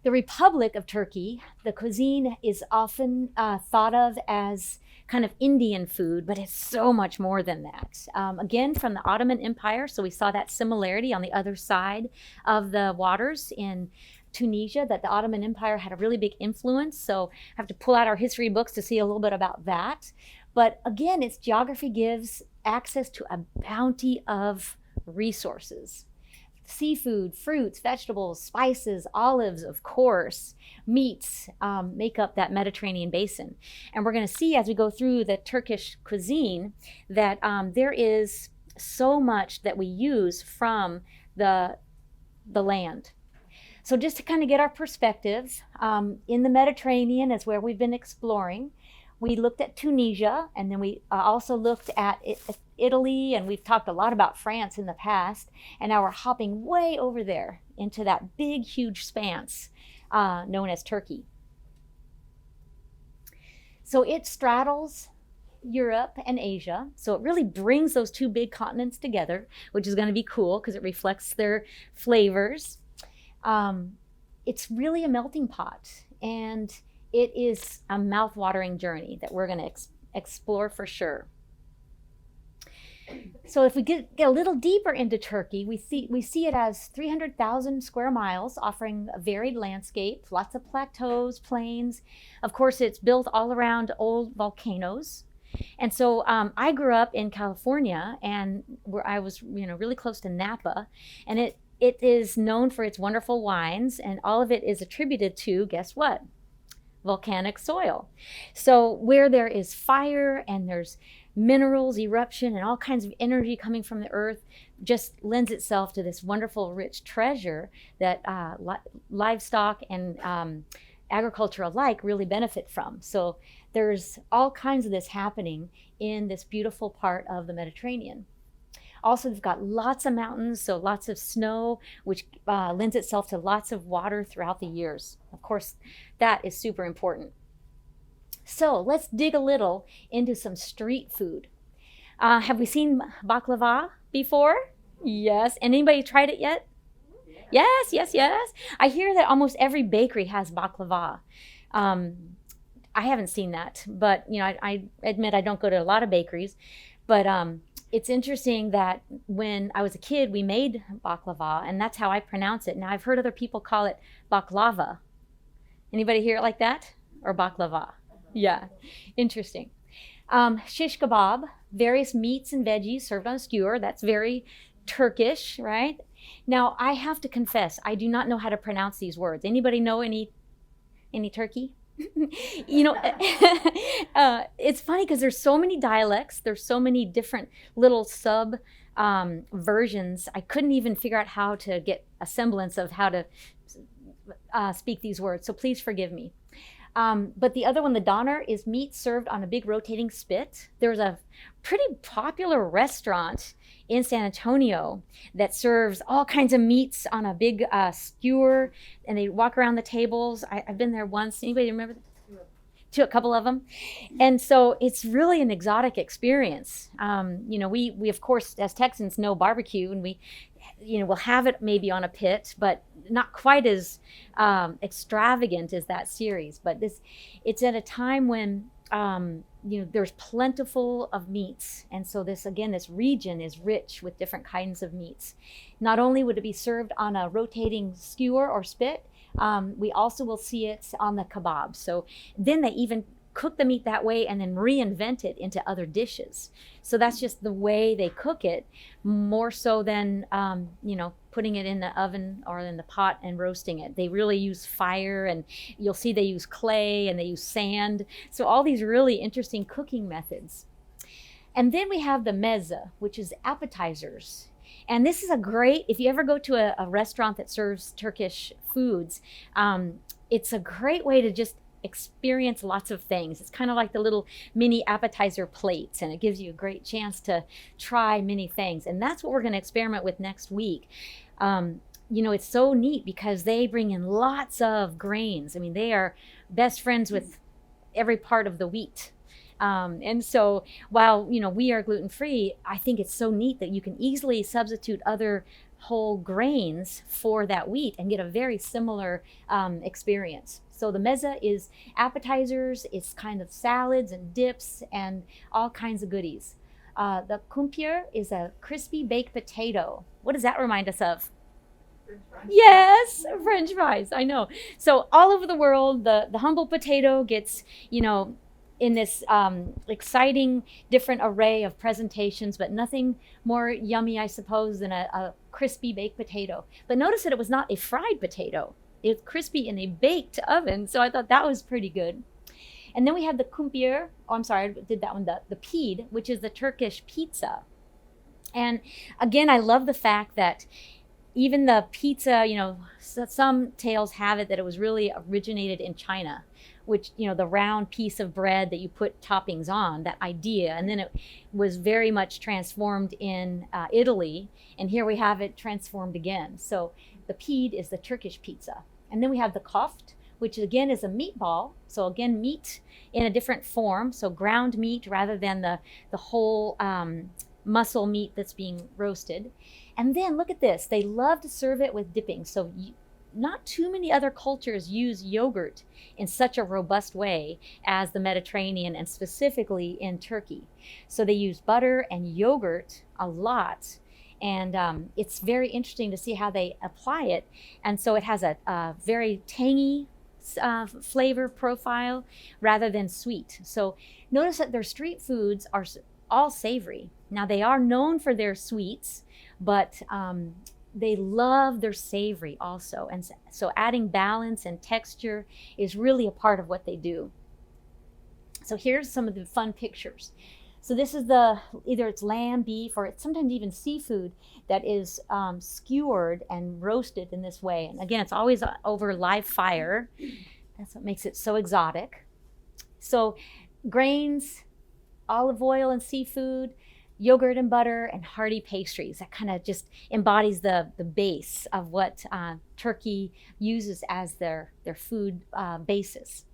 The Republic of Turkey, the cuisine is often thought of as kind of Indian food, but it's so much more than that. Again, from the Ottoman Empire, so we saw that similarity on the other side of the waters in Tunisia, that the Ottoman Empire had a really big influence. So I have to pull out our history books to see a little bit about that. But again, its geography gives access to a bounty of resources. Seafood, fruits, vegetables, spices, olives, of course, meats make up that Mediterranean basin. And we're going to see as we go through the Turkish cuisine that there is so much that we use from the land. So just to kind of get our perspective, in the Mediterranean is where we've been exploring. We looked at Tunisia, and then we also looked at Italy, and we've talked a lot about France in the past, and now we're hopping way over there into that big, huge expanse known as Turkey. So it straddles Europe and Asia, so it really brings those two big continents together, which is going to be cool because it reflects their flavors. It's really a melting pot, and it is a mouth-watering journey that we're going to explore for sure. So if we get a little deeper into Turkey, we see it as 300,000 square miles, offering a varied landscape, lots of plateaus, plains. Of course, it's built all around old volcanoes. And so I grew up in California, and where I was, really close to Napa, and it is known for its wonderful wines, and all of it is attributed to, guess what? Volcanic soil. So where there is fire and there's minerals, eruption, and all kinds of energy coming from the earth, just lends itself to this wonderful, rich treasure that livestock and agriculture alike really benefit from. So there's all kinds of this happening in this beautiful part of the Mediterranean. Also, they've got lots of mountains, so lots of snow, which lends itself to lots of water throughout the years. Of course, that is super important. So let's dig a little into some street food. Have we seen baklava before? Yes. Anybody tried it yet? Yes. I hear that almost every bakery has baklava. I haven't seen that, but I admit I don't go to a lot of bakeries, but it's interesting that when I was a kid, we made baklava, and that's how I pronounce it. Now, I've heard other people call it baklava. Anybody hear it like that? Or baklava? Yeah, interesting. Shish kebab, various meats and veggies served on a skewer. That's very Turkish, right? Now, I have to confess, I do not know how to pronounce these words. Anybody know any Turkey? It's funny because there's so many dialects, there's so many different little sub versions. I couldn't even figure out how to get a semblance of how to speak these words, so please forgive me. But the other one, the doner, is meat served on a big rotating spit. There's a pretty popular restaurant in San Antonio that serves all kinds of meats on a big skewer, and they walk around the tables. I've been there once. Anybody remember that? To a couple of them. And so it's really an exotic experience. We of course, as Texans, know barbecue, and we'll have it maybe on a pit, but not quite as extravagant as that series. But it's at a time when there's plentiful of meats, and so this region is rich with different kinds of meats. Not only would it be served on a rotating skewer or spit, we also will see it on the kebab. So then they even cook the meat that way and then reinvent it into other dishes. So that's just the way they cook it, more so than putting it in the oven or in the pot and roasting it. They really use fire, and you'll see they use clay and they use sand. So all these really interesting cooking methods. And then we have the meze, which is appetizers. And this is if you ever go to a restaurant that serves Turkish foods, it's a great way to just experience lots of things. It's kind of like the little mini appetizer plates, and it gives you a great chance to try many things. And that's what we're going to experiment with next week. It's so neat because they bring in lots of grains. I mean, they are best friends with every part of the wheat. And so while, we are gluten-free, I think it's so neat that you can easily substitute other whole grains for that wheat and get a very similar experience. So the meze is appetizers, it's kind of salads and dips and all kinds of goodies. The kumpir is a crispy baked potato. What does that remind us of? French fries. Yes, French fries. I know. So all over the world, the humble potato gets, in this exciting different array of presentations, but nothing more yummy, I suppose, than a crispy baked potato. But notice that it was not a fried potato. It's crispy in a baked oven, so I thought that was pretty good. And then we have the kumpir, I did that one, the pide, which is the Turkish pizza. And again, I love the fact that even the pizza, some tales have it that it was really originated in China, which, the round piece of bread that you put toppings on, that idea. And then it was very much transformed in Italy. And here we have it transformed again. So the pide is the Turkish pizza. And then we have the koft, which again is a meatball. So again, meat in a different form. So ground meat rather than the whole muscle meat that's being roasted. And then look at this. They love to serve it with dipping. So not too many other cultures use yogurt in such a robust way as the Mediterranean and specifically in Turkey. So they use butter and yogurt a lot. And it's very interesting to see how they apply it. And so it has a very tangy flavor profile rather than sweet. So notice that their street foods are all savory. Now they are known for their sweets, but they love their savory also. And so adding balance and texture is really a part of what they do. So here's some of the fun pictures. So this is either it's lamb, beef, or it's sometimes even seafood that is skewered and roasted in this way. And again, it's always over live fire. That's what makes it so exotic. So grains, olive oil and seafood, yogurt and butter, and hearty pastries. That kind of just embodies the base of what Turkey uses as their food basis.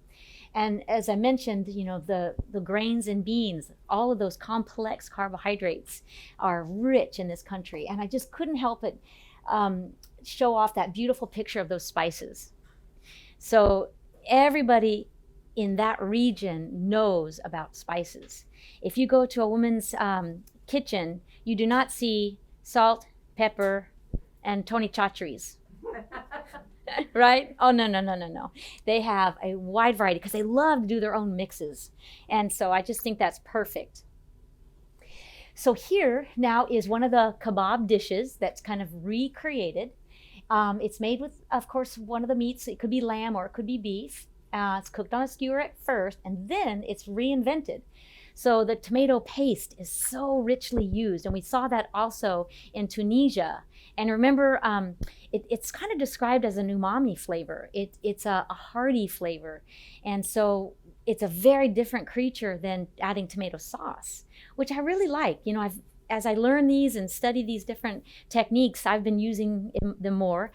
And as I mentioned, the grains and beans, all of those complex carbohydrates are rich in this country. And I just couldn't help but show off that beautiful picture of those spices. So everybody in that region knows about spices. If you go to a woman's kitchen, you do not see salt, pepper, and Tony Chachere's. Right? Oh, no. They have a wide variety because they love to do their own mixes. And so I just think that's perfect. So here now is one of the kebab dishes that's kind of recreated. It's made with, of course, one of the meats. It could be lamb or it could be beef. It's cooked on a skewer at first, and then it's reinvented. So the tomato paste is so richly used, and we saw that also in Tunisia. And remember, it's kind of described as an umami flavor. It's a hearty flavor. And so it's a very different creature than adding tomato sauce, which I really like. As I learn these and study these different techniques, I've been using them more.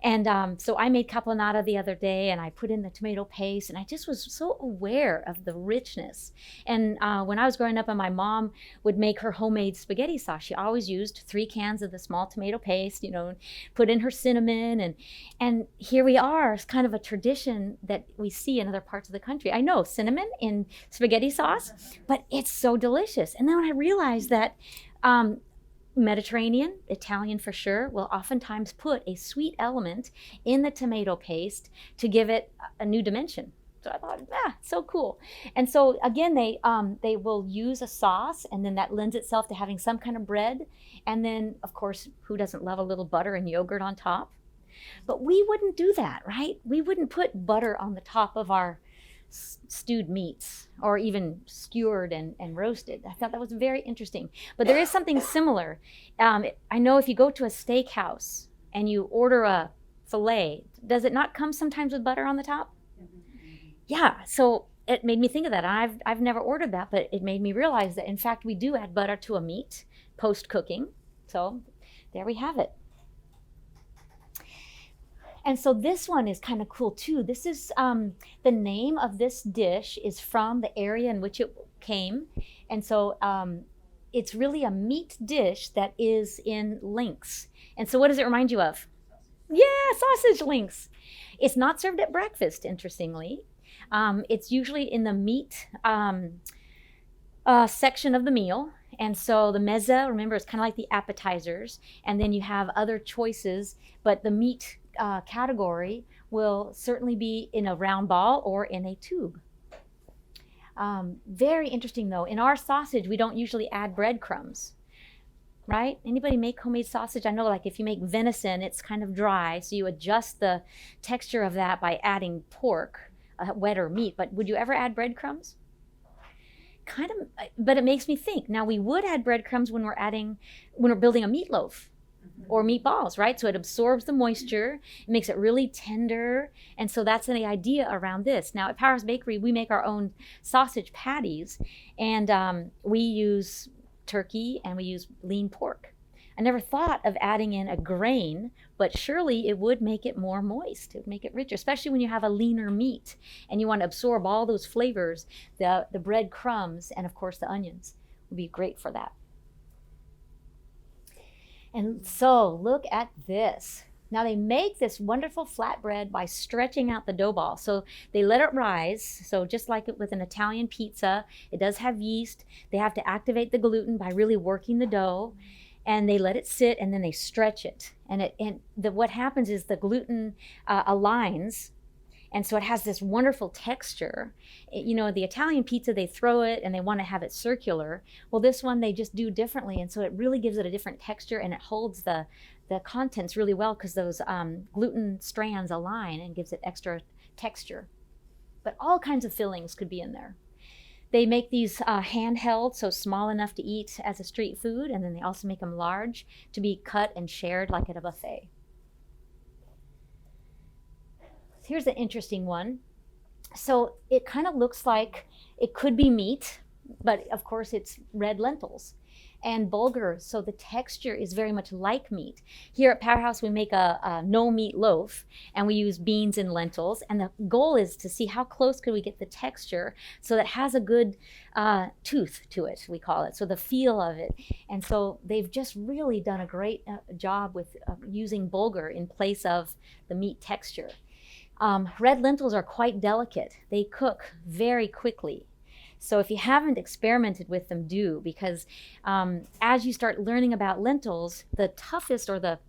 And so I made caponata the other day, and I put in the tomato paste, and I just was so aware of the richness. And when I was growing up and my mom would make her homemade spaghetti sauce, she always used 3 cans of the small tomato paste, put in her cinnamon. And here we are. It's kind of a tradition that we see in other parts of the country. I know cinnamon in spaghetti sauce, but it's so delicious. And then when I realized that Mediterranean, Italian for sure, will oftentimes put a sweet element in the tomato paste to give it a new dimension. So I thought, so cool. And so again, they will use a sauce, and then that lends itself to having some kind of bread. And then, of course, who doesn't love a little butter and yogurt on top? But we wouldn't do that, right? We wouldn't put butter on the top of our stewed meats or even skewered and roasted. I thought that was very interesting. But there is something similar. I know if you go to a steakhouse and you order a filet, does it not come sometimes with butter on the top? Yeah, so it made me think of that. I've never ordered that, but it made me realize that in fact we do add butter to a meat post-cooking. So there we have it. And so this one is kind of cool too. This is the name of this dish is from the area in which it came. And so it's really a meat dish that is in links. And so what does it remind you of? Yeah, sausage links. It's not served at breakfast, interestingly. It's usually in the meat section of the meal. And so the mezze, remember, it's kind of like the appetizers. And then you have other choices, but the meat category will certainly be in a round ball or in a tube. Very interesting, though. In our sausage, we don't usually add breadcrumbs, right? Anybody make homemade sausage? I know, like, if you make venison, it's kind of dry, so you adjust the texture of that by adding pork, wetter meat. But would you ever add breadcrumbs? Kind of, but it makes me think. Now, we would add breadcrumbs when we're building a meatloaf or meatballs, right? So it absorbs the moisture, it makes it really tender, and so that's the idea around this. Now, at Powerhouse Bakery, we make our own sausage patties, and we use turkey and we use lean pork. I never thought of adding in a grain, but surely it would make it more moist. It would make it richer, especially when you have a leaner meat and you want to absorb all those flavors. The bread crumbs and, of course, the onions would be great for that. And so look at this. Now they make this wonderful flatbread by stretching out the dough ball. So they let it rise. So just like it with an Italian pizza, it does have yeast. They have to activate the gluten by really working the dough. And they let it sit, and then they stretch it. What happens is the gluten aligns, and so it has this wonderful texture. The Italian pizza, they throw it, and they want to have it circular. Well, this one, they just do differently, and so it really gives it a different texture, and it holds the contents really well because those gluten strands align and gives it extra texture. But all kinds of fillings could be in there. They make these handheld, so small enough to eat as a street food, and then they also make them large to be cut and shared like at a buffet. Here's an interesting one. So it kind of looks like it could be meat, but of course it's red lentils and bulgur, so the texture is very much like meat. Here at Powerhouse, we make a no meat loaf, and we use beans and lentils, and the goal is to see how close could we get the texture so that it has a good tooth to it, we call it, so the feel of it. And so they've just really done a great job with using bulgur in place of the meat texture. Red lentils are quite delicate. They cook very quickly. So if you haven't experimented with them, do, because as you start learning about lentils, the toughest or the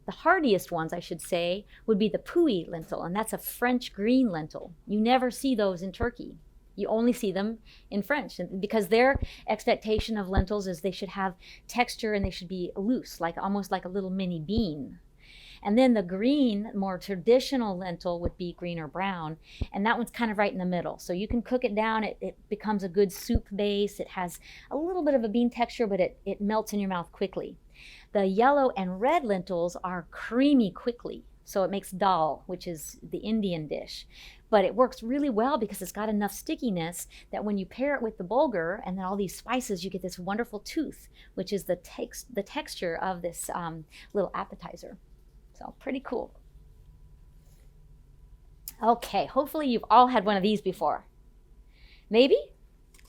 hardiest ones, I should say, would be the Puy lentil, and that's a French green lentil. You never see those in Turkey. You only see them in French, because their expectation of lentils is they should have texture and they should be loose, like almost like a little mini bean. And then the green, more traditional lentil would be green or brown, and that one's kind of right in the middle. So you can cook it down, it becomes a good soup base. It has a little bit of a bean texture, but it melts in your mouth quickly. The yellow and red lentils are creamy quickly, so it makes dal, which is the Indian dish. But it works really well because it's got enough stickiness that when you pair it with the bulgur and then all these spices, you get this wonderful tooth, which is the texture of this little appetizer. So pretty cool. Okay, hopefully you've all had one of these before. Maybe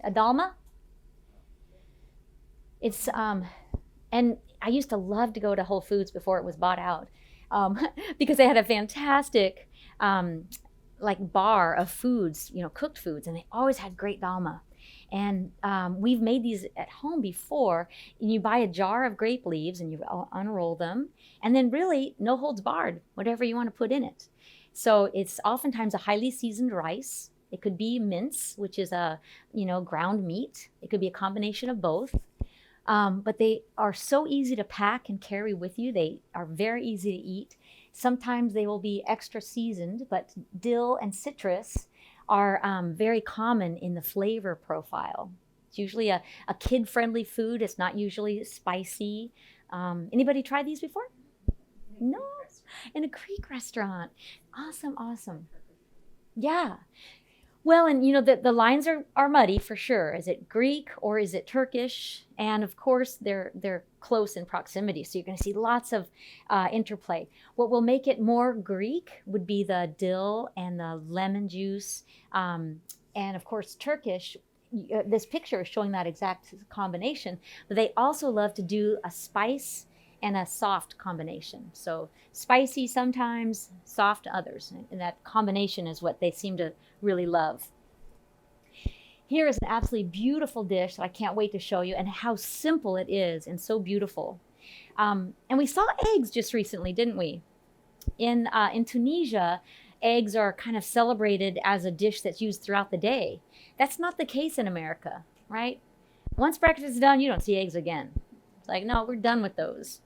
a dolma. It's and I used to love to go to Whole Foods before it was bought out, because they had a fantastic like bar of foods, cooked foods, and they always had great dolma. And we've made these at home before. And you buy a jar of grape leaves and you unroll them, and then really no holds barred, whatever you want to put in it. So it's oftentimes a highly seasoned rice. It could be mince, which is a ground meat. It could be a combination of both. But they are so easy to pack and carry with you. They are very easy to eat. Sometimes they will be extra seasoned, but dill and citrus are very common in the flavor profile. It's usually a kid-friendly food. It's not usually spicy. Anybody tried these before? No? In a Greek restaurant. Awesome. Yeah. Well, and the lines are muddy for sure. Is it Greek or is it Turkish? And of course, they're close in proximity, so you're going to see lots of interplay. What will make it more Greek would be the dill and the lemon juice, and of course Turkish. this picture is showing that exact combination, but they also love to do a spice and a soft combination. So spicy sometimes, soft others. And that combination is what they seem to really love. Here is an absolutely beautiful dish that I can't wait to show you, and how simple it is and so beautiful. And we saw eggs just recently, didn't we? In Tunisia, eggs are kind of celebrated as a dish that's used throughout the day. That's not the case in America, right? Once breakfast is done, you don't see eggs again. It's like, no, we're done with those.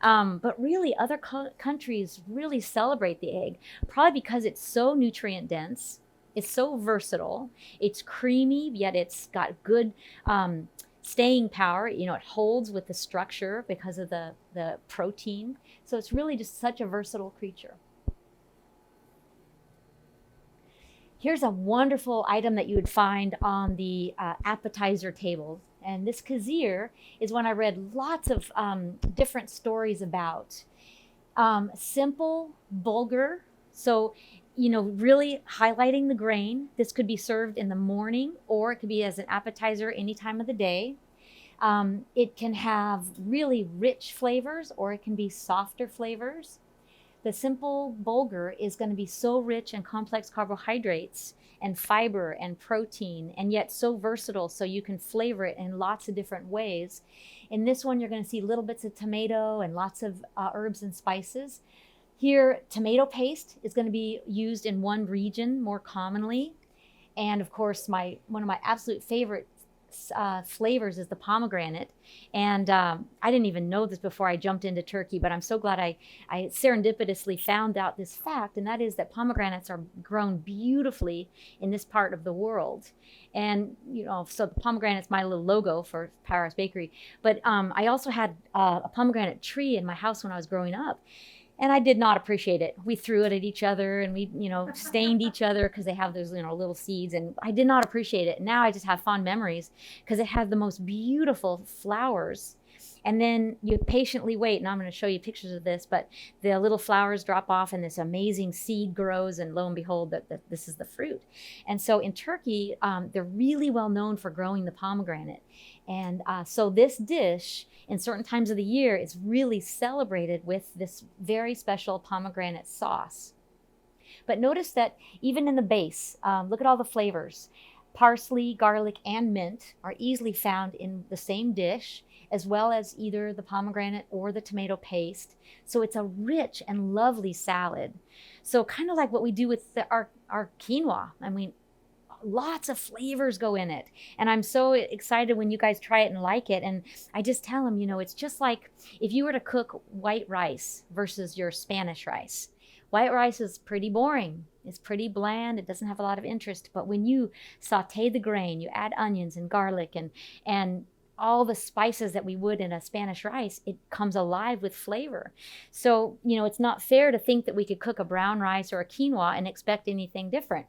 But really, other countries really celebrate the egg, probably because it's so nutrient dense. It's so versatile. It's creamy, yet it's got good staying power. You know, it holds with the structure because of the protein. So it's really just such a versatile creature. Here's a wonderful item that you would find on the appetizer table. And this kazir is one I read lots of different stories about. Simple bulgur. So, you know, really highlighting the grain. This could be served in the morning, or it could be as an appetizer any time of the day. It can have really rich flavors, or it can be softer flavors. The simple bulgur is going to be so rich in complex carbohydrates and fiber and protein, and yet so versatile, so you can flavor it in lots of different ways. In this one, you're going to see little bits of tomato and lots of herbs and spices. Here, tomato paste is going to be used in one region more commonly. And of course, one of my absolute favorite flavors is the pomegranate. And I didn't even know this before I jumped into Turkey, but I'm so glad I serendipitously found out this fact, and that is that pomegranates are grown beautifully in this part of the world. And, you know, so the pomegranate's my little logo for Powerhouse Bakery. But I also had a pomegranate tree in my house when I was growing up. And I did not appreciate it. We threw it at each other, and we, you know, stained each other because they have those, you know, little seeds. And I did not appreciate it. Now I just have fond memories because it had the most beautiful flowers. And then you patiently wait, and I'm going to show you pictures of this, but the little flowers drop off and this amazing seed grows, and lo and behold, that this is the fruit. And so in Turkey, they're really well known for growing the pomegranate. And so this dish, in certain times of the year, is really celebrated with this very special pomegranate sauce. But notice that even in the base, look at all the flavors. Parsley, garlic, and mint are easily found in the same dish, as well as either the pomegranate or the tomato paste. So it's a rich and lovely salad. So kind of like what we do with our quinoa. I mean, lots of flavors go in it. And I'm so excited when you guys try it and like it. And I just tell them, you know, it's just like if you were to cook white rice versus your Spanish rice. White rice is pretty boring. It's pretty bland. It doesn't have a lot of interest. But when you saute the grain, you add onions and garlic and all the spices that we would in a Spanish rice, it comes alive with flavor. So, you know, it's not fair to think that we could cook a brown rice or a quinoa and expect anything different.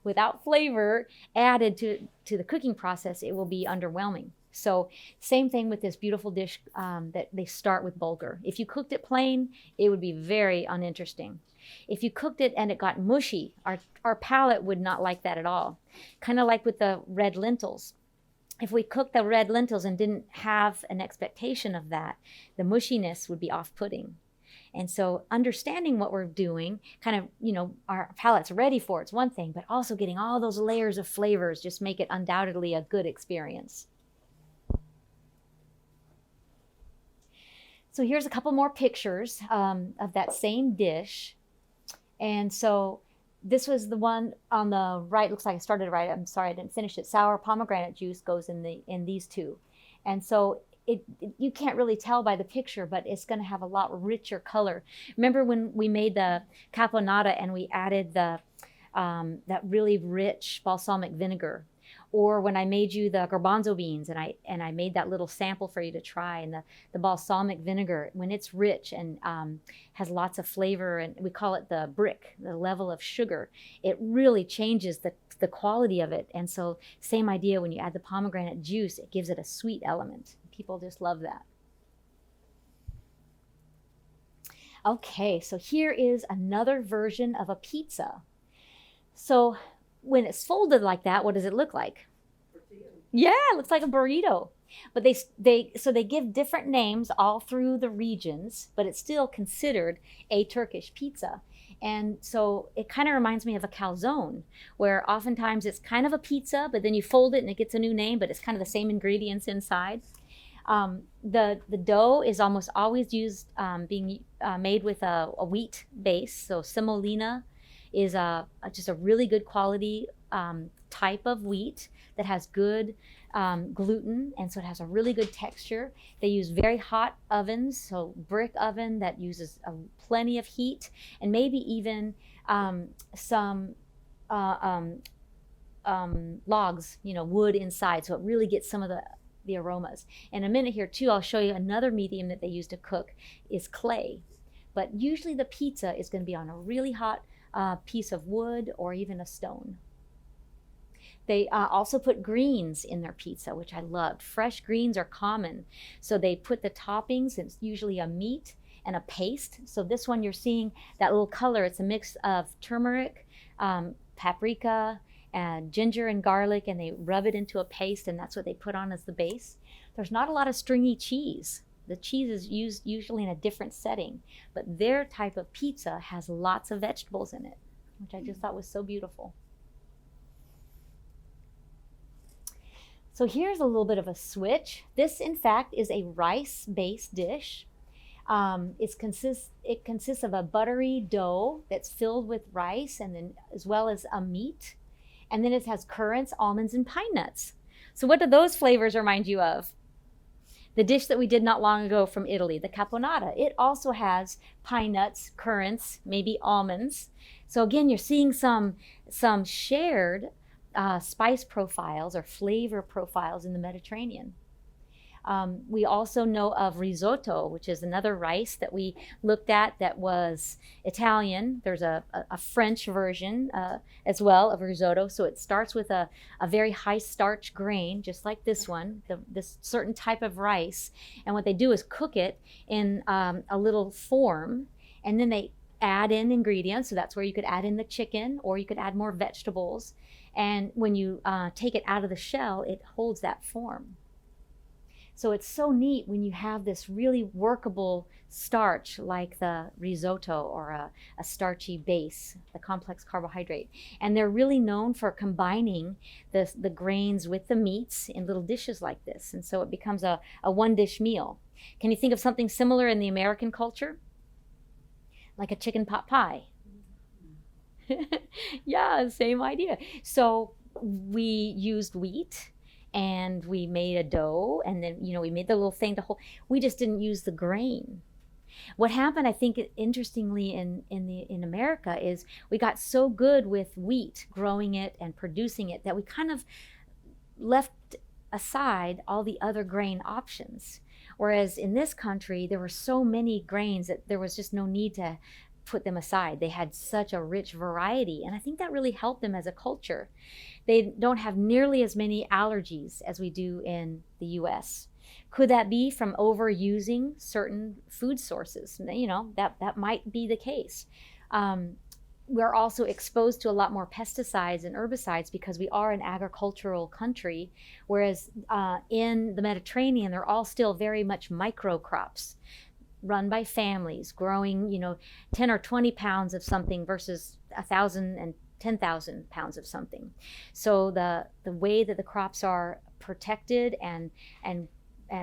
Without flavor added to the cooking process, it will be underwhelming. So same thing with this beautiful dish that they start with bulgur. If you cooked it plain, it would be very uninteresting. If you cooked it and it got mushy, our palate would not like that at all. Kind of like with the red lentils. If we cooked the red lentils and didn't have an expectation of that, the mushiness would be off-putting. And so understanding what we're doing, kind of, you know, our palate's ready for it's one thing, but also getting all those layers of flavors just make it undoubtedly a good experience. So here's a couple more pictures of that same dish. And so this was the one on the right. Looks like I started right. I'm sorry, I didn't finish it. Sour pomegranate juice goes in these two. And so you can't really tell by the picture, but it's going to have a lot richer color. Remember when we made the caponata and we added that really rich balsamic vinegar? Or when I made you the garbanzo beans and I made that little sample for you to try, and the balsamic vinegar, when it's rich and has lots of flavor, and we call it the brick, the level of sugar, it really changes the quality of it. And so same idea, when you add the pomegranate juice, it gives it a sweet element. People just love that. Okay, so here is another version of a pizza. So when it's folded like that, what does it look like? Yeah, it looks like a burrito. But they give different names all through the regions, but it's still considered a Turkish pizza. And so it kind of reminds me of a calzone, where oftentimes it's kind of a pizza, but then you fold it and it gets a new name, but it's kind of the same ingredients inside. The dough is almost always used being made with a wheat base. So semolina is just a really good quality type of wheat that has good gluten, and so it has a really good texture. They use very hot ovens, so brick oven that uses plenty of heat, and maybe even some logs, wood inside, so it really gets some of the aromas. In a minute here too, I'll show you another medium that they use to cook is clay. But usually the pizza is going to be on a really hot piece of wood or even a stone. They also put greens in their pizza, which I loved. Fresh greens are common. So they put the toppings, it's usually a meat and a paste. So this one you're seeing that little color, it's a mix of turmeric, paprika, and ginger and garlic, and they rub it into a paste, and that's what they put on as the base. There's not a lot of stringy cheese. The cheese is used usually in a different setting, but their type of pizza has lots of vegetables in it, which I just thought was so beautiful. So here's a little bit of a switch. This, in fact, is a rice-based dish. It consists of a buttery dough that's filled with rice, and then as well as a meat. And then it has currants, almonds, and pine nuts. So what do those flavors remind you of? The dish that we did not long ago from Italy, the caponata. It also has pine nuts, currants, maybe almonds. So again, you're seeing some shared spice profiles or flavor profiles in the Mediterranean. We also know of risotto, which is another rice that we looked at that was Italian. There's a French version as well of risotto. So it starts with a very high starch grain, just like this one, this certain type of rice. And what they do is cook it in a little form, and then they add in ingredients. So that's where you could add in the chicken, or you could add more vegetables. And when you take it out of the shell, it holds that form. So it's so neat when you have this really workable starch like the risotto or a starchy base, the complex carbohydrate. And they're really known for combining the grains with the meats in little dishes like this. And so it becomes a one-dish meal. Can you think of something similar in the American culture? Like a chicken pot pie. Yeah, same idea. So we used wheat, and we made a dough, and then we made the little thing to hold. We just didn't use the grain. What happened, I think, interestingly in America is we got so good with wheat, growing it and producing it, that we kind of left aside all the other grain options. Whereas in this country, there were so many grains that there was just no need to put them aside. They had such a rich variety, and I think that really helped them as a culture. They don't have nearly as many allergies as we do in the US. Could that be from overusing certain food sources? That might be the case. We're also exposed to a lot more pesticides and herbicides because we are an agricultural country, whereas in the Mediterranean, they're all still very much micro crops, run by families, growing 10 or 20 pounds of something versus 1,000 and 10,000 pounds of something. So the way that the crops are protected and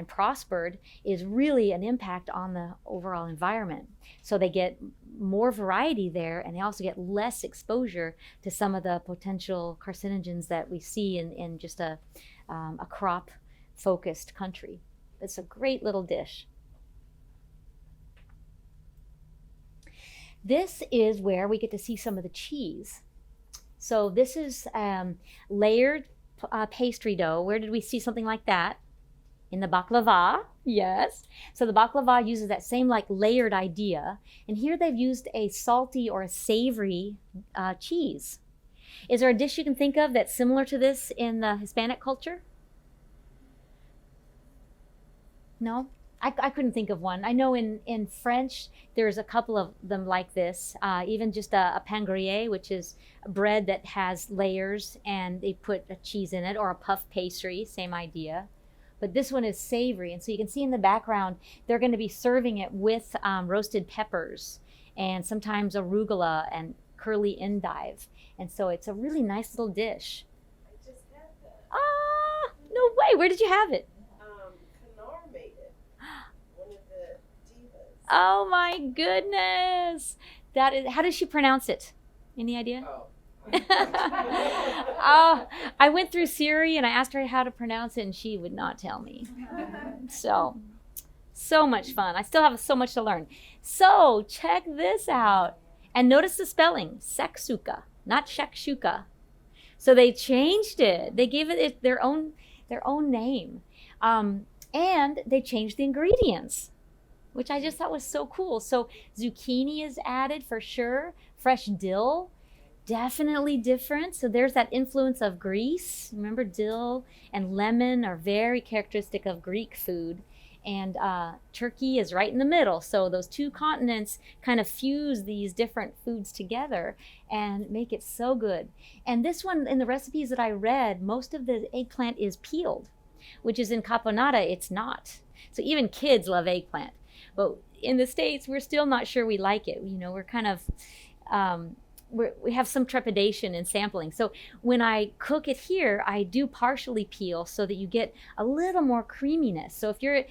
prospered is really an impact on the overall environment. So they get more variety there, and they also get less exposure to some of the potential carcinogens that we see in just a crop-focused country. It's a great little dish. This is where we get to see some of the cheese. So this is layered pastry dough. Where did we see something like that? In the baklava, yes. So the baklava uses that same layered idea. And here they've used a salty or a savory cheese. Is there a dish you can think of that's similar to this in the Hispanic culture? No? I couldn't think of one. I know in French, there's a couple of them like this. Even just a pain grillé, which is bread that has layers and they put a cheese in it, or a puff pastry, same idea. But this one is savory. And so you can see in the background, they're going to be serving it with roasted peppers and sometimes arugula and curly endive. And so it's a really nice little dish. I just had that. Ah, no way. Where did you have it? Kanar made it. One of the divas. Oh my goodness. That is, how does she pronounce it? Any idea? Oh. I went through Siri and I asked her how to pronounce it and she would not tell me. So much fun. I still have so much to learn. So check this out. And notice the spelling, Sseksuka, not Sseksuka. So they changed it. They gave it their own name. And they changed the ingredients, which I just thought was so cool. So zucchini is added for sure. Fresh dill, definitely different. So there's that influence of Greece. Remember, dill and lemon are very characteristic of Greek food. And Turkey is right in the middle. So those two continents kind of fuse these different foods together and make it so good. And this one, in the recipes that I read, most of the eggplant is peeled, which is in caponata, it's not. So even kids love eggplant. But in the States, we're still not sure we like it. You know, we're kind of, we have some trepidation in sampling. So when I cook it here, I do partially peel so that you get a little more creaminess. So if you're,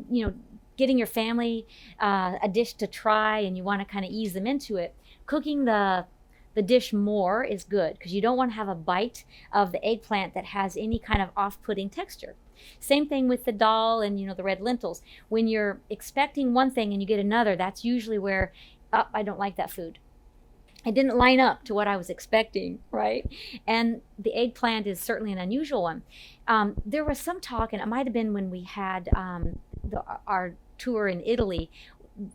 you know, getting your family a dish to try and you want to kind of ease them into it, cooking the dish more is good because you don't want to have a bite of the eggplant that has any kind of off-putting texture. Same thing with the dal and, you know, the red lentils. When you're expecting one thing and you get another, that's usually where, oh, I don't like that food. It didn't line up to what I was expecting, right? And the eggplant is certainly an unusual one. There was some talk, and it might have been when we had our tour in Italy,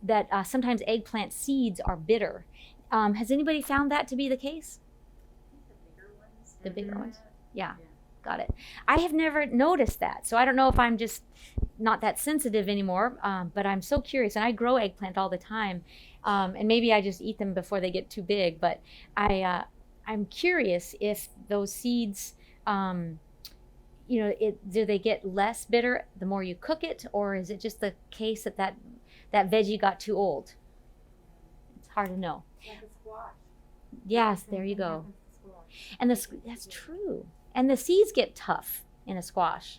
that sometimes eggplant seeds are bitter. Has anybody found that to be the case? The bigger ones? Yeah. Got it. I have never noticed that. So I don't know if I'm just not that sensitive anymore, but I'm so curious. And I grow eggplant all the time. And maybe I just eat them before they get too big. But I'm curious if those seeds, you know, do they get less bitter the more you cook it? Or is it just the case that veggie got too old? It's hard to know. Like a squash. Yes, there you go. And that's true. And the seeds get tough in a squash.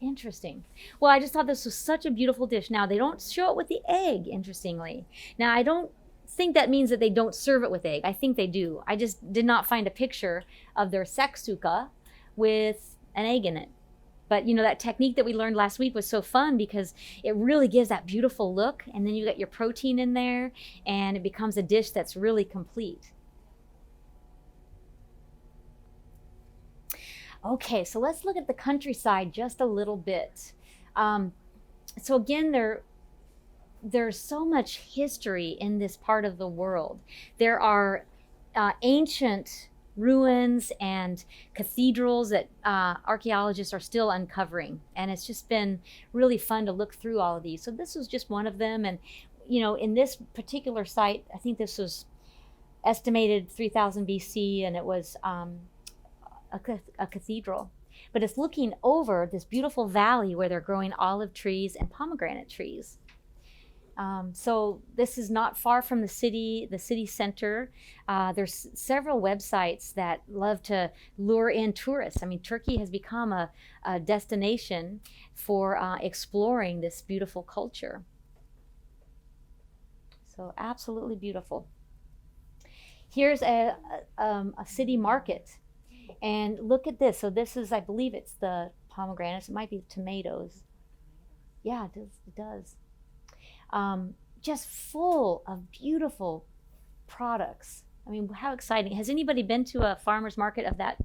Interesting. Well, I just thought this was such a beautiful dish. Now, they don't show it with the egg, interestingly. Now, I don't think that means that they don't serve it with egg. I think they do. I just did not find a picture of their Sseksuka with an egg in it. But, you know, that technique that we learned last week was so fun because it really gives that beautiful look. And then you got your protein in there, and it becomes a dish that's really complete. Okay, so let's look at the countryside just a little bit. So again, there's so much history in this part of the world. There are ancient ruins and cathedrals that archaeologists are still uncovering. And it's just been really fun to look through all of these. So this was just one of them. And, you know, in this particular site, I think this was estimated 3000 BC, and it was a cathedral. But it's looking over this beautiful valley where they're growing olive trees and pomegranate trees. So this is not far from the city center. There's several websites that love to lure in tourists. I mean, Turkey has become a destination for exploring this beautiful culture. So absolutely beautiful. Here's a city market. And look at this. So this is, I believe it's the pomegranates. It might be tomatoes. Yeah, it does. Just full of beautiful products. I mean, how exciting. Has anybody been to a farmer's market of that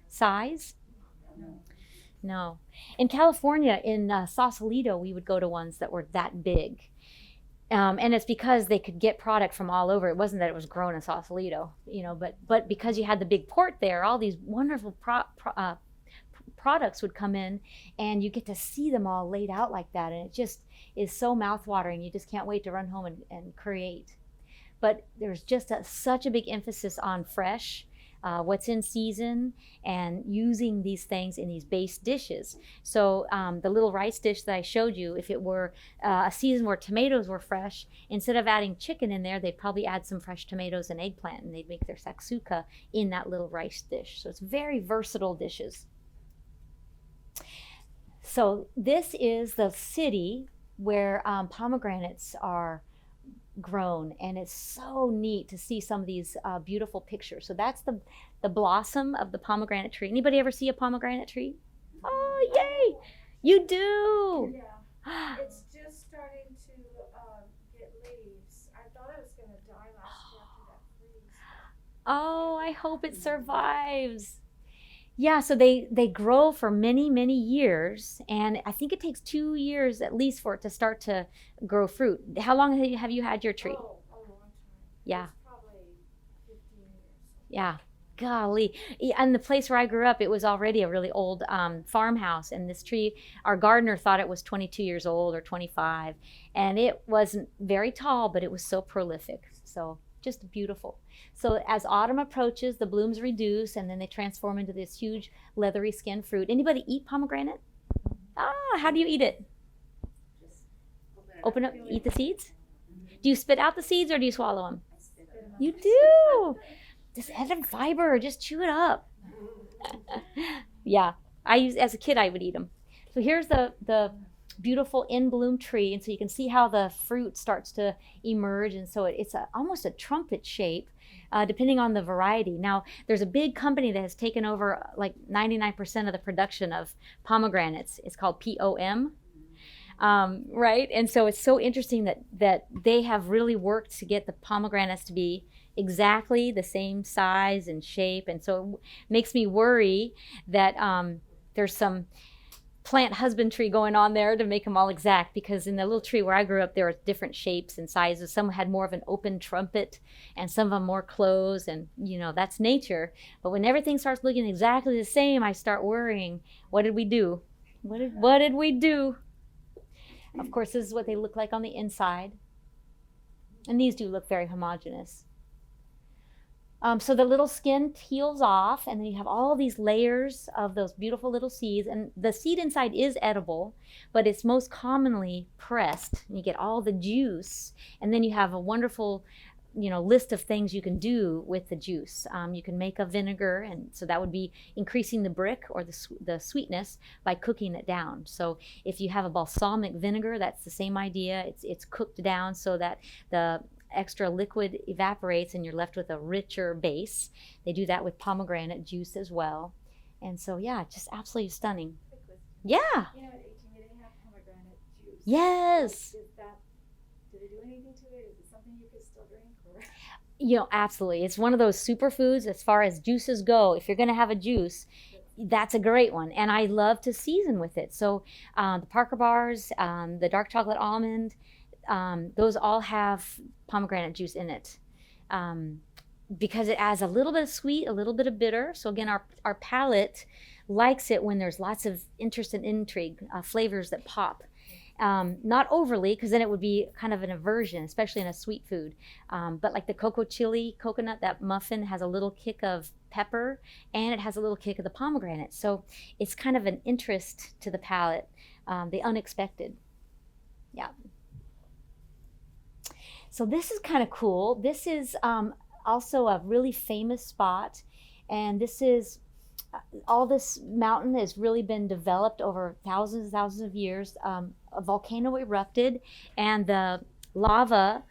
size? No. In California, in Sausalito, we would go to ones that were that big. And it's because they could get product from all over. It wasn't that it was grown in Sausalito, you know, but because you had the big port there, all these wonderful products would come in, and you get to see them all laid out like that, and it just is so mouthwatering. You just can't wait to run home and create. But there's just such a big emphasis on fresh, what's in season, and using these things in these base dishes. So the little rice dish that I showed you, if it were a season where tomatoes were fresh, instead of adding chicken in there, they'd probably add some fresh tomatoes and eggplant, and they'd make their Sseksuka in that little rice dish. So it's very versatile dishes. So this is the city where pomegranates are grown, and it's so neat to see some of these beautiful pictures. So that's the blossom of the pomegranate tree. Anybody ever see a pomegranate tree? Oh, yay! You do. Yeah, it's just starting to get leaves. I thought it was going to die last year after that freeze. Oh, I hope it survives. Yeah, so they grow for many, many years, and I think it takes 2 years at least for it to start to grow fruit. How long have you had your tree? Oh, a long time. Yeah. It's probably 15 years. Yeah, golly. And the place where I grew up, it was already a really old farmhouse, and this tree, our gardener thought it was 22 years old or 25, and it wasn't very tall, but it was so prolific. So just beautiful. So as autumn approaches, the blooms reduce, and then they transform into this huge leathery skin fruit. Anybody eat pomegranate? How do you eat it? Just Open up, eat the seeds? Do you spit out the seeds, or do you swallow them? You do. Just add them fiber, or just chew it up. Yeah, as a kid, I would eat them. So here's the beautiful in bloom tree, and so you can see how the fruit starts to emerge, and so it's almost a trumpet shape, depending on the variety. Now there's a big company that has taken over like 99% of the production of pomegranates. It's called POM, right? And so it's so interesting that they have really worked to get the pomegranates to be exactly the same size and shape, and so it makes me worry that there's some plant husbandry going on there to make them all exact, because in the little tree where I grew up, there were different shapes and sizes. Some had more of an open trumpet, and some of them more closed, and that's nature. But when everything starts looking exactly the same, I start worrying, what did we do? What did we do? Of course, this is what they look like on the inside, and these do look very homogeneous. So the little skin peels off, and then you have all these layers of those beautiful little seeds, and the seed inside is edible, but it's most commonly pressed, and you get all the juice, and then you have a wonderful list of things you can do with the juice. You can make a vinegar, and so that would be increasing the brick or the sweetness by cooking it down. So if you have a balsamic vinegar, that's the same idea. It's cooked down so that the extra liquid evaporates and you're left with a richer base. They do that with pomegranate juice as well. And so yeah, just absolutely stunning. Quick question. Yeah. At 18, they have pomegranate juice. Yes. Did they do anything to it? Is it something you could still drink? Or? Absolutely. It's one of those superfoods as far as juices go. If you're going to have a juice, that's a great one. And I love to season with it. So the Parker bars, the dark chocolate almond, those all have pomegranate juice in it, because it adds a little bit of sweet, a little bit of bitter. So again, our palate likes it when there's lots of interest and intrigue, flavors that pop. Not overly, because then it would be kind of an aversion, especially in a sweet food. But like the cocoa chili coconut, that muffin has a little kick of pepper, and it has a little kick of the pomegranate. So it's kind of an interest to the palate, the unexpected. Yeah. So this is kind of cool. This is also a really famous spot, and this is all this mountain has really been developed over thousands and thousands of years. A volcano erupted, and the lava,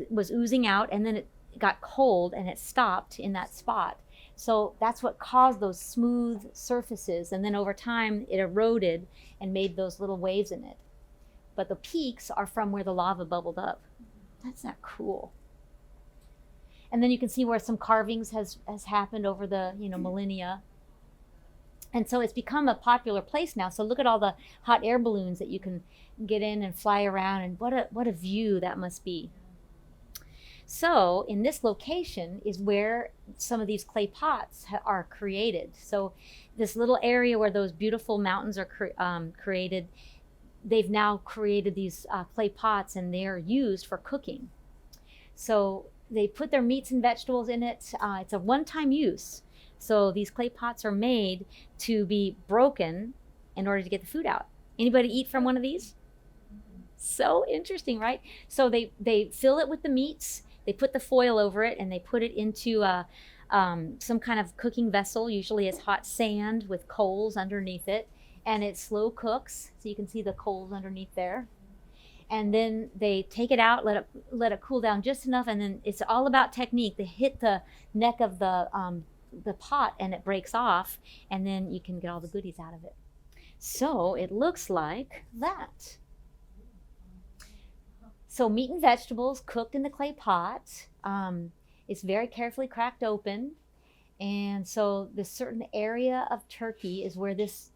was oozing out, and then it got cold and it stopped in that spot. So that's what caused those smooth surfaces, and then over time it eroded and made those little waves in it. But the peaks are from where the lava bubbled up. That's not cool. And then you can see where some carvings has happened over the millennia. And so it's become a popular place now. So look at all the hot air balloons that you can get in and fly around, and what a view that must be. So in this location is where some of these clay pots are created. So this little area where those beautiful mountains are created, they've now created these clay pots, and they are used for cooking. So they put their meats and vegetables in it. It's a one-time use. So these clay pots are made to be broken in order to get the food out. Anybody eat from one of these? So interesting, right? So they fill it with the meats, they put the foil over it, and they put it into some kind of cooking vessel. Usually it's hot sand with coals underneath it, and it slow cooks. So you can see the coals underneath there. And then they take it out, let it cool down just enough, and then it's all about technique. They hit the neck of the pot, and it breaks off, and then you can get all the goodies out of it. So it looks like that. So meat and vegetables cooked in the clay pot. It's very carefully cracked open. And so this certain area of Turkey is where this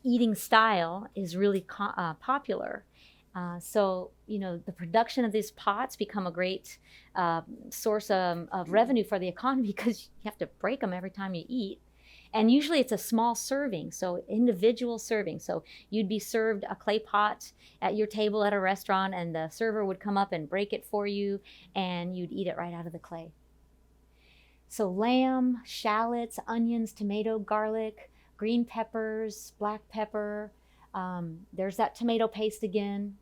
eating style is really popular. So, the production of these pots become a great source of revenue for the economy, because you have to break them every time you eat. And usually it's a small serving, so individual serving. So you'd be served a clay pot at your table at a restaurant, and the server would come up and break it for you, and you'd eat it right out of the clay. So lamb, shallots, onions, tomato, garlic, green peppers, black pepper. There's that tomato paste again.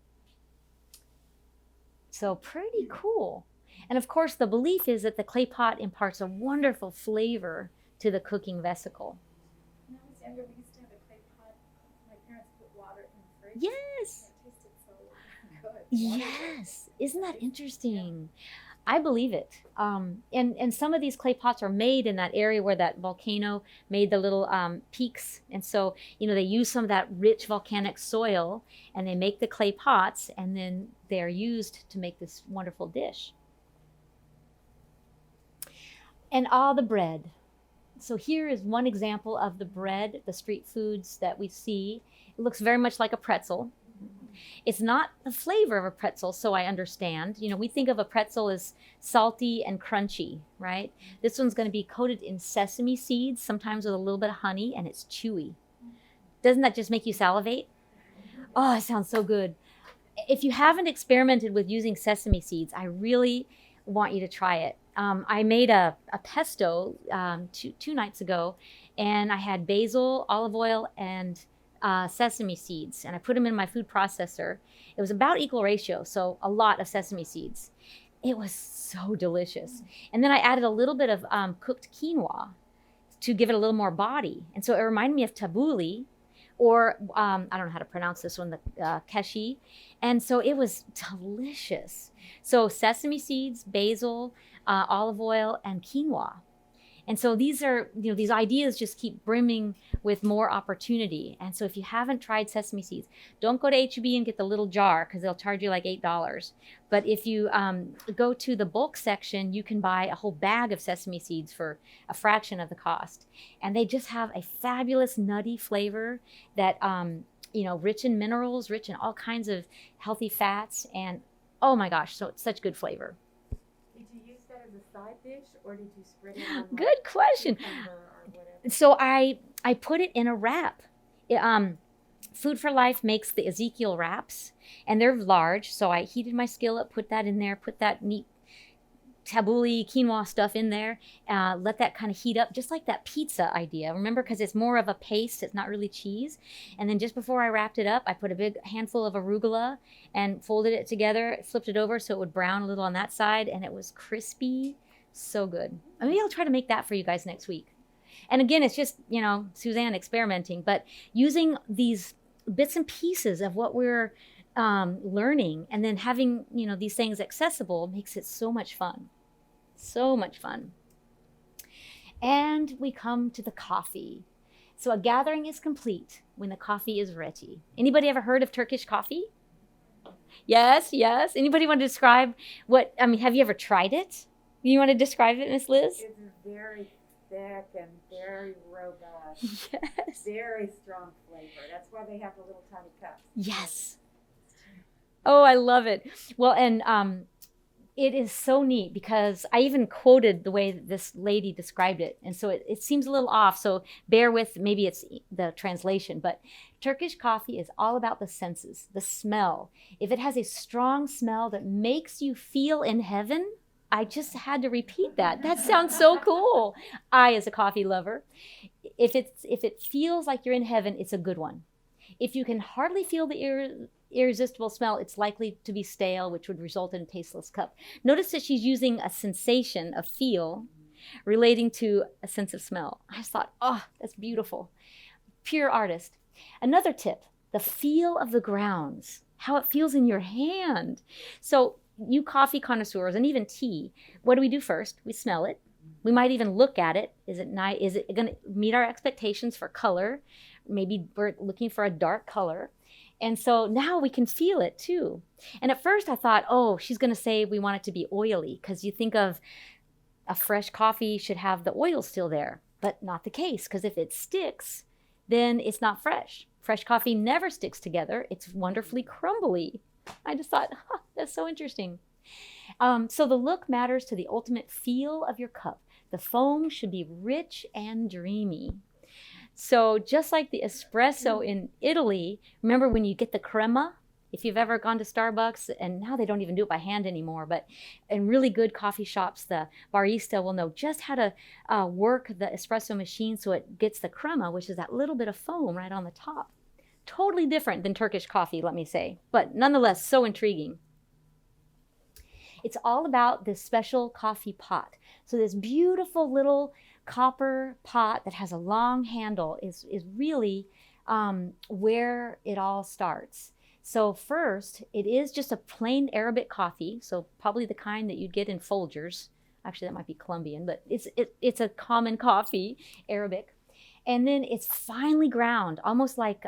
So pretty cool. And of course, the belief is that the clay pot imparts a wonderful flavor to the cooking vesicle. When I was younger, we used to have a clay pot. My parents put water in the fridge. Yes. And it tasted so good. Yes. Isn't that interesting? I believe it. And some of these clay pots are made in that area where that volcano made the little peaks. And so, they use some of that rich volcanic soil, and they make the clay pots, and then they're used to make this wonderful dish. And all the bread. So here is one example of the bread, the street foods that we see. It looks very much like a pretzel. It's not the flavor of a pretzel, so I understand. We think of a pretzel as salty and crunchy, right? This one's going to be coated in sesame seeds, sometimes with a little bit of honey, and it's chewy. Doesn't that just make you salivate? Oh, it sounds so good. If you haven't experimented with using sesame seeds, I really want you to try it. I made a pesto two nights ago, and I had basil, olive oil, and sesame seeds, and I put them in my food processor. It was about equal ratio, so a lot of sesame seeds. It was so delicious. And then I added a little bit of cooked quinoa to give it a little more body. And so it reminded me of tabbouleh, or I don't know how to pronounce this one, the keshi. And so it was delicious. So sesame seeds, basil, olive oil, and quinoa. And so these are, these ideas just keep brimming with more opportunity. And so if you haven't tried sesame seeds, don't go to H-E-B and get the little jar, because they'll charge you like $8. But if you go to the bulk section, you can buy a whole bag of sesame seeds for a fraction of the cost. And they just have a fabulous nutty flavor that, rich in minerals, rich in all kinds of healthy fats. And oh my gosh, so it's such good flavor. As a side dish, or did you spread it on Good question. So I put it in a wrap. Food for Life makes the Ezekiel wraps, and they're large. So I heated my skillet, put that in there, put that neat tabbouleh quinoa stuff in there, let that kind of heat up, just like that pizza idea. Remember, because it's more of a paste, it's not really cheese. And then just before I wrapped it up, I put a big handful of arugula and folded it together, flipped it over so it would brown a little on that side, and it was crispy. So good. Maybe I'll try to make that for you guys next week. And again, it's just, Suzanne experimenting, but using these bits and pieces of what we're learning, and then having, these things accessible makes it so much fun. So much fun. And we come to the coffee. So a gathering is complete when the coffee is ready. Anybody ever heard of Turkish coffee? Yes. Anybody want to describe have you ever tried it? You want to describe it, Miss Liz? It's very thick and very robust. Yes. Very strong flavor. That's why they have the little tiny cups. Yes. Oh, I love it. Well, and It is so neat because I even quoted the way that this lady described it. And so it seems a little off. So bear with, maybe it's the translation. But Turkish coffee is all about the senses, the smell. If it has a strong smell that makes you feel in heaven, I just had to repeat that. That sounds so cool. I, as a coffee lover, if it feels like you're in heaven, it's a good one. If you can hardly feel the irresistible smell, it's likely to be stale, which would result in a tasteless cup. Notice that she's using a sensation, a feel, relating to a sense of smell. I just thought, oh, that's beautiful. Pure artist. Another tip, the feel of the grounds, how it feels in your hand. So you coffee connoisseurs and even tea, what do we do first? We smell it. We might even look at it. Is it nice? Is it going to meet our expectations for color? Maybe we're looking for a dark color. And so now we can feel it too. And at first I thought, oh, she's going to say we want it to be oily, because you think of a fresh coffee should have the oil still there, but not the case, because if it sticks, then it's not fresh. Fresh coffee never sticks together. It's wonderfully crumbly. I just thought, that's so interesting. So the look matters to the ultimate feel of your cup. The foam should be rich and dreamy. So just like the espresso in Italy, remember when you get the crema? If you've ever gone to Starbucks, and now they don't even do it by hand anymore, but in really good coffee shops, the barista will know just how to work the espresso machine so it gets the crema, which is that little bit of foam right on the top. Totally different than Turkish coffee, let me say, but nonetheless so intriguing. It's all about this special coffee pot. So this beautiful little copper pot that has a long handle is really where it all starts. So first, it is just a plain Arabic coffee, so probably the kind that you'd get in Folgers. Actually, that might be Colombian, but it's a common coffee, Arabic. And then it's finely ground, almost like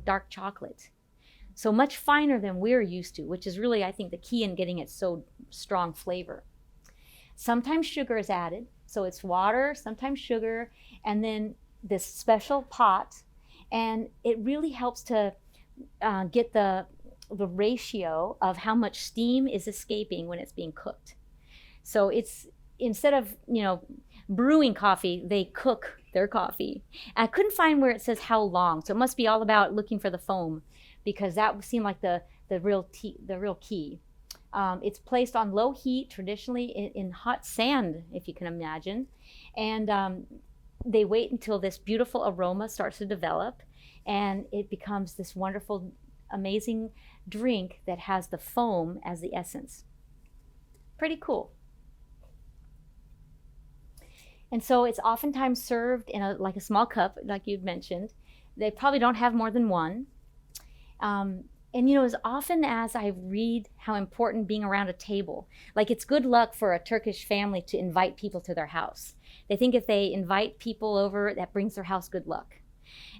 dark chocolate. So much finer than we're used to, which is really, I think, the key in getting it so strong flavor. Sometimes sugar is added. So it's water, sometimes sugar, and then this special pot. And it really helps to get the ratio of how much steam is escaping when it's being cooked. So it's, instead of, brewing coffee, they cook their coffee. And I couldn't find where it says how long. So it must be all about looking for the foam, because that seemed like the real key. It's placed on low heat, traditionally in hot sand, if you can imagine. And they wait until this beautiful aroma starts to develop, and it becomes this wonderful, amazing drink that has the foam as the essence. Pretty cool. And so it's oftentimes served in a small cup, like you'd mentioned. They probably don't have more than one. And as often as I read how important being around a table, like it's good luck for a Turkish family to invite people to their house. They think if they invite people over, that brings their house good luck.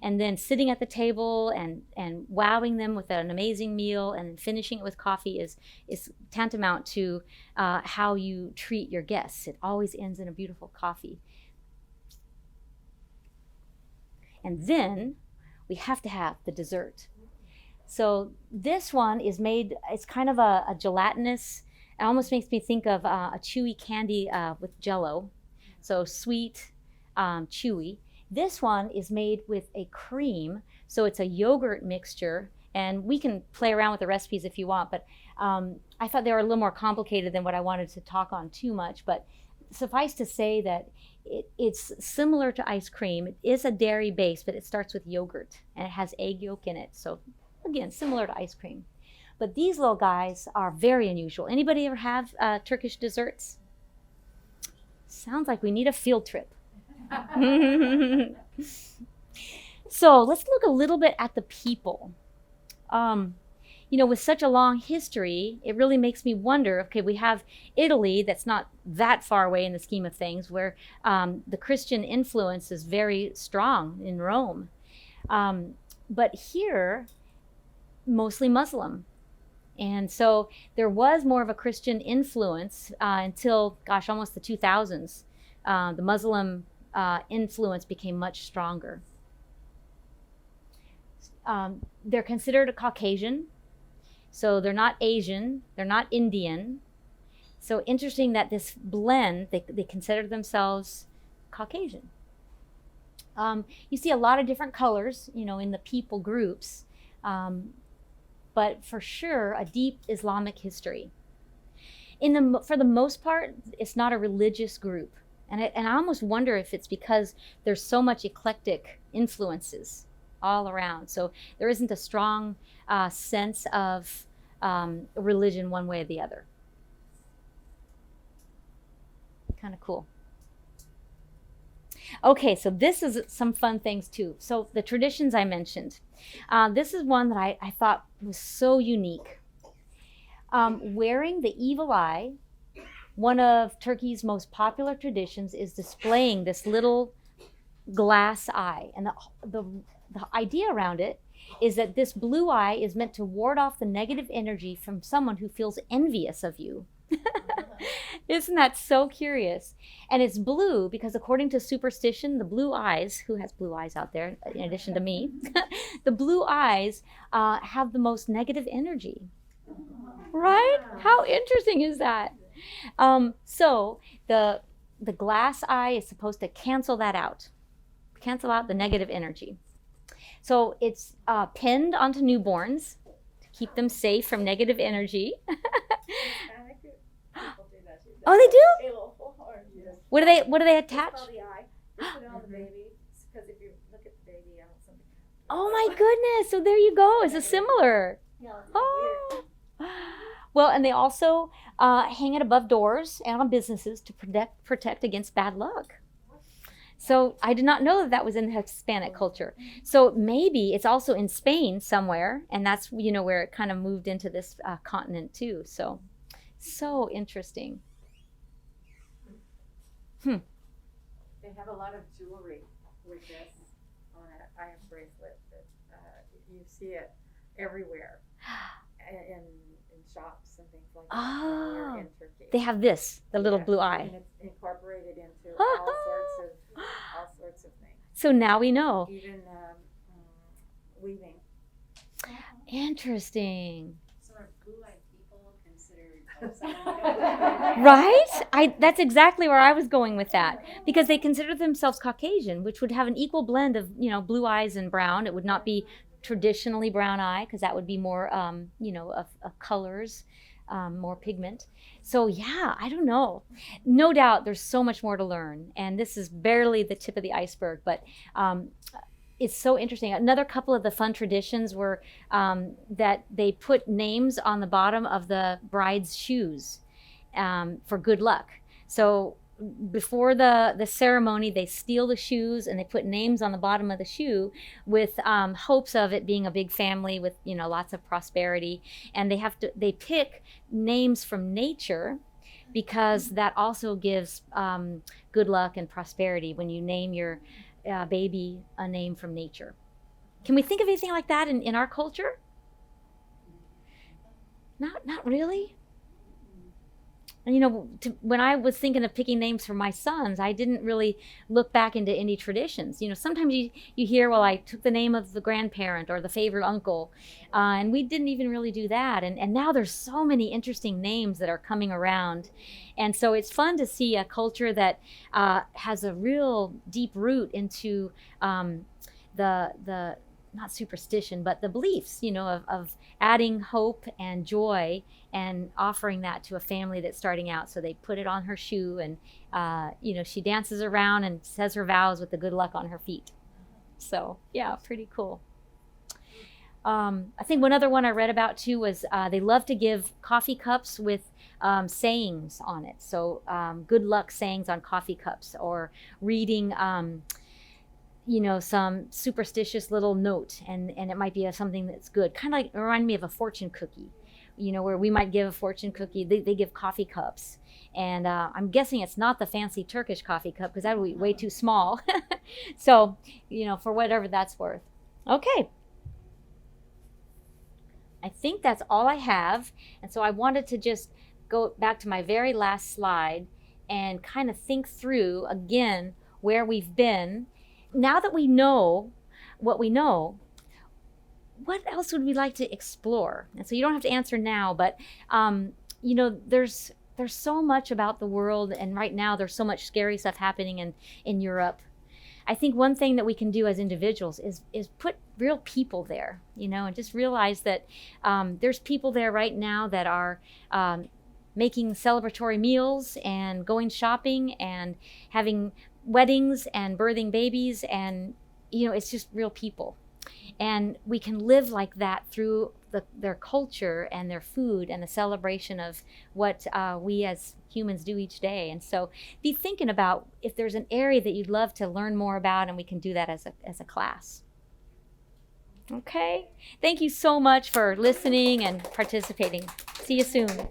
And then sitting at the table and wowing them with an amazing meal and then finishing it with coffee is tantamount to how you treat your guests. It always ends in a beautiful coffee. And then we have to have the dessert. So this one is made, it's kind of a gelatinous, it almost makes me think of a chewy candy with Jell-O. So sweet, chewy. This one is made with a cream, so it's a yogurt mixture, and we can play around with the recipes if you want, but I thought they were a little more complicated than what I wanted to talk on too much, but suffice to say that it's similar to ice cream. It is a dairy base, but it starts with yogurt, and it has egg yolk in it, so again, similar to ice cream. But these little guys are very unusual. Anybody ever have Turkish desserts? Sounds like we need a field trip. So let's look a little bit at the people. With such a long history, it really makes me wonder, okay, we have Italy that's not that far away in the scheme of things, where the Christian influence is very strong in Rome. But here, mostly Muslim. And so there was more of a Christian influence until, almost the 2000s. The Muslim influence became much stronger. They're considered a Caucasian, so they're not Asian, they're not Indian. So interesting that this blend, they consider themselves Caucasian. You see a lot of different colors, in the people groups, but for sure a deep Islamic history. For the most part, it's not a religious group. And I almost wonder if it's because there's so much eclectic influences all around. So there isn't a strong sense of religion one way or the other. Kind of cool. Okay, so this is some fun things too. So the traditions I mentioned. This is one that I thought was so unique. Wearing the evil eye, one of Turkey's most popular traditions is displaying this little glass eye. And the idea around it is that this blue eye is meant to ward off the negative energy from someone who feels envious of you. Isn't that so curious? And it's blue because according to superstition, the blue eyes, who has blue eyes out there in addition to me, the blue eyes have the most negative energy. Right? How interesting is that? So the glass eye is supposed to cancel that out, cancel out the negative energy. So it's pinned onto newborns to keep them safe from negative energy. Oh, they do? What do they attach? It's called the eye. They put it on the baby because if you look at the baby, something. Oh my goodness! So there you go. It's a similar. Yeah, it's Oh. Well, and they also hang it above doors and on businesses to protect against bad luck. So I did not know that was in Hispanic culture. So maybe it's also in Spain somewhere, and that's where it kind of moved into this continent too. So interesting. They have a lot of jewelry with this on an iron bracelet that you see it everywhere in shops and things like that. Oh, In Turkey. they have this, the little Yeah, blue eye. and it's incorporated into all sorts of things. So now we know. Even weaving. Interesting. So are blue-eyed people considered Right? That's exactly where I was going with that. Because they consider themselves Caucasian, which would have an equal blend of, blue eyes and brown. It would not be traditionally brown eye, because that would be more, of colors, more pigment. So yeah, I don't know. No doubt there's so much more to learn. And this is barely the tip of the iceberg, but it's so interesting. Another couple of the fun traditions were that they put names on the bottom of the bride's shoes for good luck. So before the ceremony, they steal the shoes and they put names on the bottom of the shoe with hopes of it being a big family with lots of prosperity. And they pick names from nature because that also gives good luck and prosperity when you name your baby a name from nature. Can we think of anything like that in our culture? Not really. And when I was thinking of picking names for my sons, I didn't really look back into any traditions. Sometimes you hear, well, I took the name of the grandparent or the favorite uncle, and we didn't even really do that. And now there's so many interesting names that are coming around. And so it's fun to see a culture that has a real deep root into the not superstition, but the beliefs, of adding hope and joy and offering that to a family that's starting out. So they put it on her shoe and, she dances around and says her vows with the good luck on her feet. So yeah, pretty cool. I think one other one I read about too was they love to give coffee cups with sayings on it. So good luck sayings on coffee cups, or reading some superstitious little note, and it might be something that's good. Kind of like, remind me of a fortune cookie, where we might give a fortune cookie. They give coffee cups. And I'm guessing it's not the fancy Turkish coffee cup, because that would be way too small. So, for whatever that's worth. Okay. I think that's all I have. And so I wanted to just go back to my very last slide and kind of think through again where we've been. Now that we know what we know, what else would we like to explore? And so you don't have to answer now, but there's there's so much about the world, and right now there's so much scary stuff happening in Europe. I think one thing that we can do as individuals is put real people there, and just realize that there's people there right now that are making celebratory meals and going shopping and having weddings and birthing babies, and it's just real people. And we can live like that through their culture and their food and the celebration of what we as humans do each day. And so be thinking about if there's an area that you'd love to learn more about, and we can do that as a class. Okay? Thank you so much for listening and participating. See you soon.